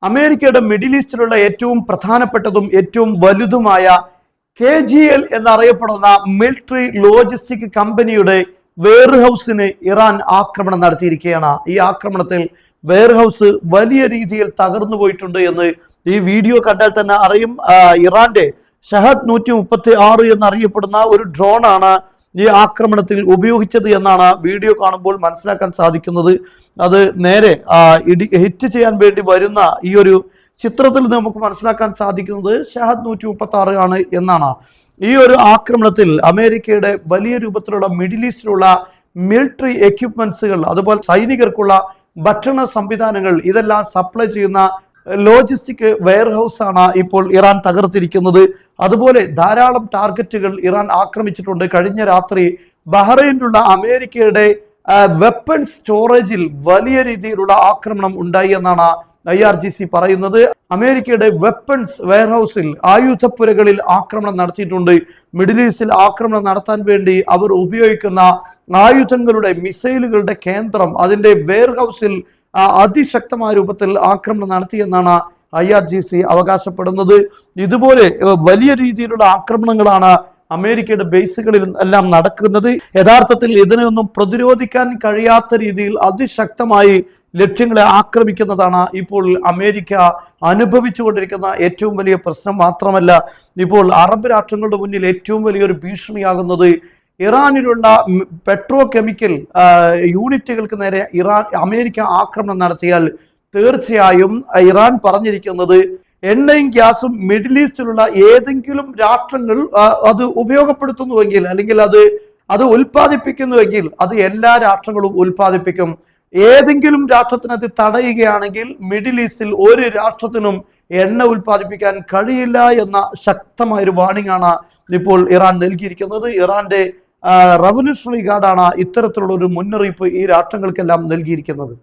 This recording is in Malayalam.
അമേരിക്കയുടെ മിഡിൽ ഈസ്റ്റിലുള്ള ഏറ്റവും പ്രധാനപ്പെട്ടതും ഏറ്റവും വലുതുമായ KGL എന്നറിയപ്പെടുന്ന മിലിറ്ററി ലോജിസ്റ്റിക് കമ്പനിയുടെ വെയർഹൌസിന് ഇറാൻ ആക്രമണം നടത്തിയിരിക്കുകയാണ്. ഈ ആക്രമണത്തിൽ വെയർഹൌസ് വലിയ രീതിയിൽ തകർന്നു പോയിട്ടുണ്ട് എന്ന് ഈ വീഡിയോ കണ്ടാൽ തന്നെ അറിയും. ഇറാന്റെ ഷഹദ് 136 എന്നറിയപ്പെടുന്ന ഒരു ഡ്രോണാണ് ഈ ആക്രമണത്തിൽ ഉപയോഗിച്ചത് എന്നാണ് വീഡിയോ കാണുമ്പോൾ മനസ്സിലാക്കാൻ സാധിക്കുന്നത്. അത് നേരെ ഹിറ്റ് ചെയ്യാൻ വേണ്ടി വരുന്ന ഈ ഒരു ചിത്രത്തിൽ നമുക്ക് മനസ്സിലാക്കാൻ സാധിക്കുന്നത് ഷഹദ് 136 ആണ് എന്നാണ്. ഈ ഒരു ആക്രമണത്തിൽ അമേരിക്കയുടെ വലിയ രൂപത്തിലുള്ള മിഡിൽ ഈസ്റ്റിലുള്ള മിലിറ്ററി എക്യുപ്മെന്റ്സുകൾ, അതുപോലെ സൈനികർക്കുള്ള ഭക്ഷണ സംവിധാനങ്ങൾ ഇതെല്ലാം സപ്ലൈ ചെയ്യുന്ന ലോജിസ്റ്റിക് വെയർഹൌസ് ആണ് ഇപ്പോൾ ഇറാൻ തകർത്തിരിക്കുന്നത്. അതുപോലെ ധാരാളം ടാർഗറ്റുകൾ ഇറാൻ ആക്രമിച്ചിട്ടുണ്ട്. കഴിഞ്ഞ രാത്രി ബഹ്റൈനിലുള്ള അമേരിക്കയുടെ വെപ്പൺ സ്റ്റോറേജിൽ വലിയ രീതിയിലുള്ള ആക്രമണം ഉണ്ടായി എന്നാണ് IRGC പറയുന്നത്. അമേരിക്കയുടെ വെപ്പൺസ് വെയർഹൌസിൽ ആയുധപ്പുരകളിൽ ആക്രമണം നടത്തിയിട്ടുണ്ട്. മിഡിൽ ഈസ്റ്റിൽ ആക്രമണം നടത്താൻ വേണ്ടി അവർ ഉപയോഗിക്കുന്ന ആയുധങ്ങളുടെ മിസൈലുകളുടെ കേന്ദ്രം, അതിന്റെ വെയർഹൌസിൽ അതിശക്തമായ രൂപത്തിൽ ആക്രമണം നടത്തിയെന്നാണ് IRGC അവകാശപ്പെടുന്നത്. ഇതുപോലെ വലിയ രീതിയിലുള്ള ആക്രമണങ്ങളാണ് അമേരിക്കയുടെ ബേസുകളിൽ എല്ലാം നടക്കുന്നത്. യഥാർത്ഥത്തിൽ ഇതിനെയൊന്നും പ്രതിരോധിക്കാൻ കഴിയാത്ത രീതിയിൽ അതിശക്തമായി ലക്ഷ്യങ്ങളെ ആക്രമിക്കുന്നതാണ് ഇപ്പോൾ അമേരിക്ക അനുഭവിച്ചുകൊണ്ടിരിക്കുന്ന ഏറ്റവും വലിയ പ്രശ്നം. മാത്രമല്ല, ഇപ്പോൾ അറബ് രാഷ്ട്രങ്ങളുടെ മുന്നിൽ ഏറ്റവും വലിയൊരു ഭീഷണിയാകുന്നത് ഇറാനിലുള്ള പെട്രോ കെമിക്കൽ യൂണിറ്റുകൾക്ക് നേരെ അമേരിക്ക ആക്രമണം നടത്തിയാൽ തീർച്ചയായും ഇറാൻ പറഞ്ഞിരിക്കുന്നത് എണ്ണയും ഗ്യാസും മിഡിൽ ഈസ്റ്റിലുള്ള ഏതെങ്കിലും രാഷ്ട്രങ്ങൾ അത് ഉപയോഗപ്പെടുത്തുന്നുവെങ്കിൽ, അല്ലെങ്കിൽ അത് ഉൽപ്പാദിപ്പിക്കുന്നുവെങ്കിൽ അത് എല്ലാ രാഷ്ട്രങ്ങളും ഉൽപ്പാദിപ്പിക്കും. ഏതെങ്കിലും രാഷ്ട്രത്തിന് അത് തടയുകയാണെങ്കിൽ മിഡിൽ ഈസ്റ്റിൽ ഒരു രാഷ്ട്രത്തിനും എണ്ണ ഉൽപ്പാദിപ്പിക്കാൻ കഴിയില്ല എന്ന ശക്തമായൊരു വാർണിംഗ് ആണ് ഇപ്പോൾ ഇറാൻ നൽകിയിരിക്കുന്നത്. ഇറാന്റെ റവല്യൂഷണറി ഗാർഡാണ് ഇത്തരത്തിലുള്ള ഒരു മുന്നറിയിപ്പ് ഈ രാഷ്ട്രങ്ങൾക്കെല്ലാം നൽകിയിരിക്കുന്നത്.